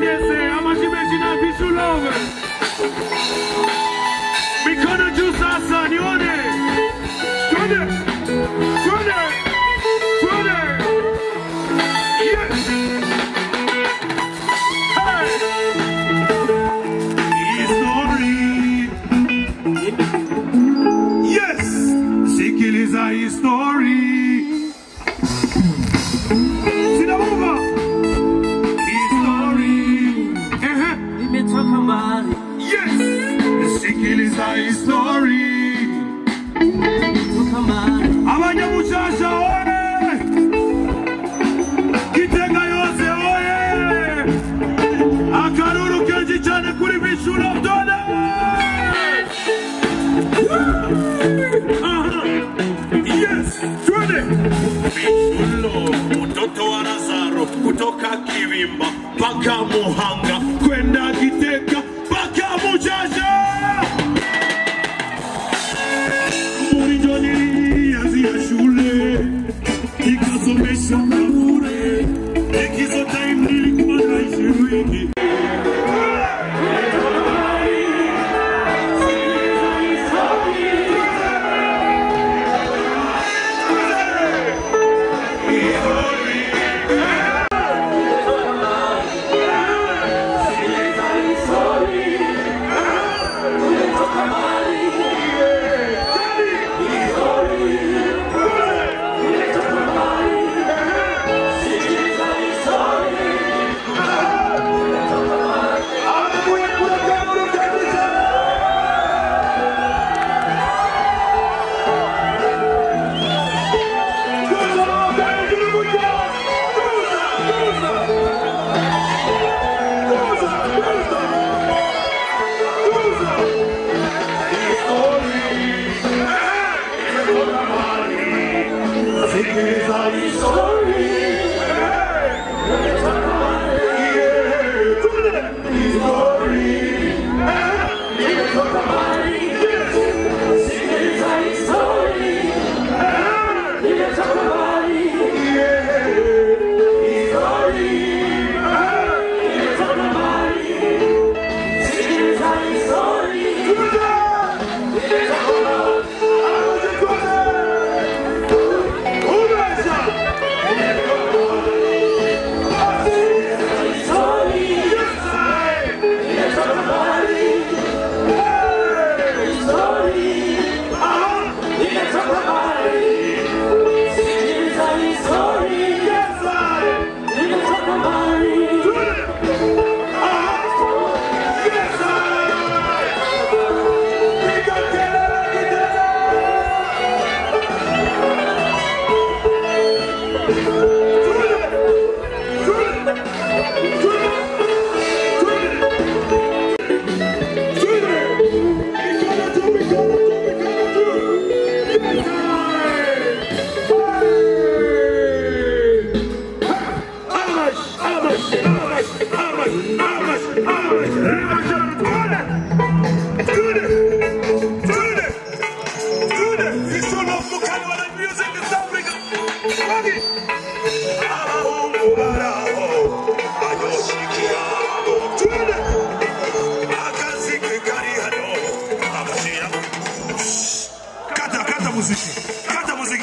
mwese amajimeji na vishulove. Mikono juu sasa nione. Twende. Twende. Twende. Yes. Hey. History. Yes. Sikiliza history. Sinamuva. Yes, sikiliza history. Abanyamushasha oye, Gitega yose oye, akaruru kenshi cyane kuri Bishura Dona. Yes, twende. Bishulo, mtoto wa Lazaro, kutoka Kivimba mpaka Muhanga, kwenda Gitega mpaka Mushasha. Murijo nilianzia shule, nikasomesha bure, likizo time nilikuwa naishi wingi.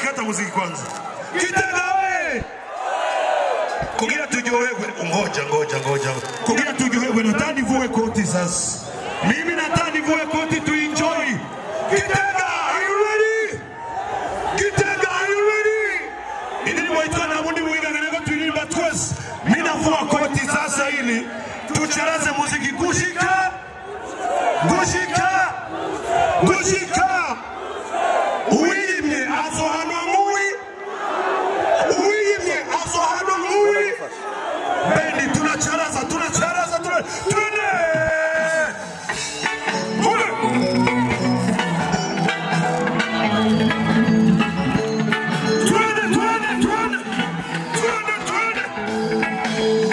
Kata muziki kwanza. Gitega we! Kugira tujohewe, ngoja. Kugira tujohewe, nataka nivue koti sasa. Mimi nataka nivue koti tu enjoy. Gitega, are you ready? Gitega, are you ready? Ndini mwaitwa na mundi mwinga ngeneko tuilimba twes. Mina vua koti sasa ili tucharaze muziki gushika. Uimye azohano mui. Bendi tunacharaza.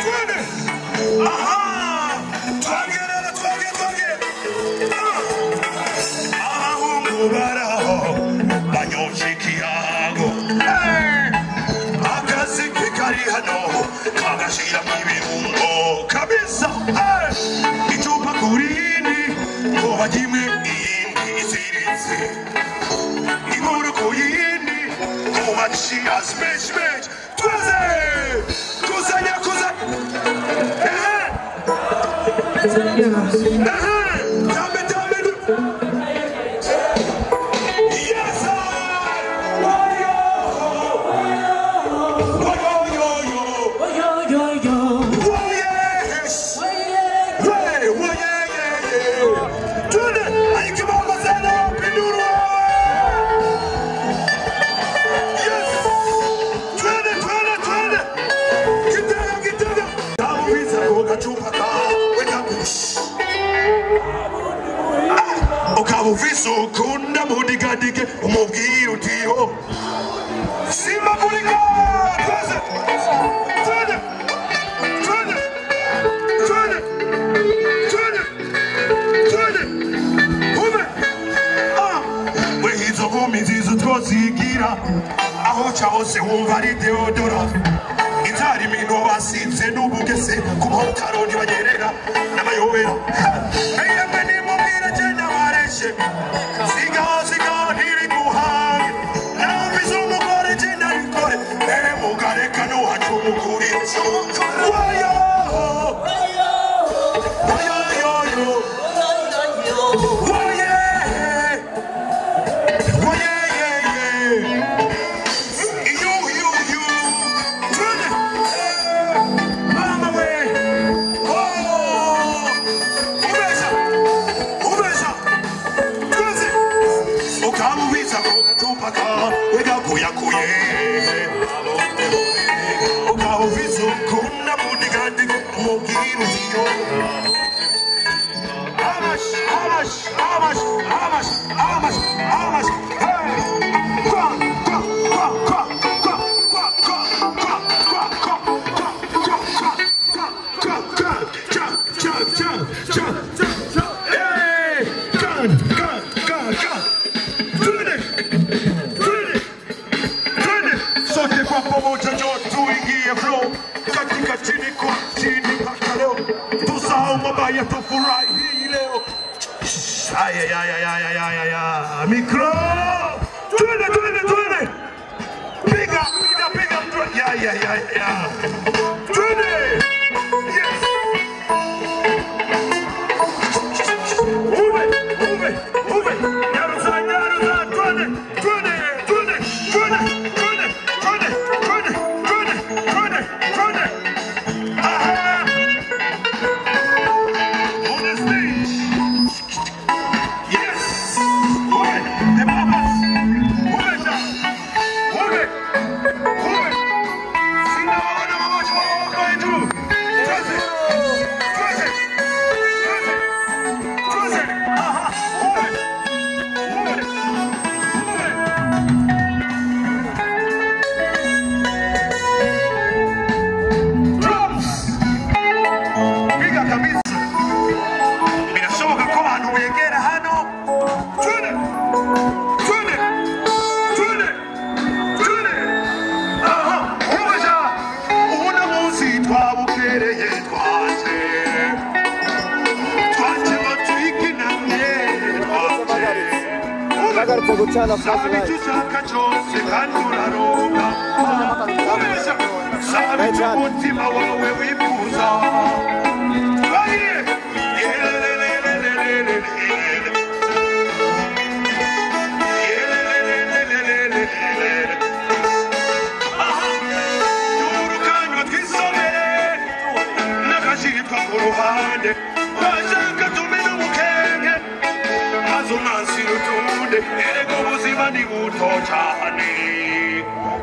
Twende. Aha. Twage. Baraho banyoshikirago akazi kari hano kagashira mu birungo kabisa. smash. Kusanya. Uviso kunda mudigadike umubwira utiyo Simba Bulika twende ume we hizo gumi zizo twozigira aho cyose wumva ari Deodora itari mino basinze n'ubugese ku motaroni bagerera n'amayobera eyemwe ni mubwira cyane bareshe siga ntiri guhaye nabizo umugore cyane arikore mugareka no hacumukuri wayo Micro! Twende! Piga! Yeah. Twende! Yes! Move! Yaruza! Twende! Aha! On the stage! Yes! Ragazzi, Luciano,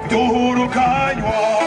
Duhuru kanywa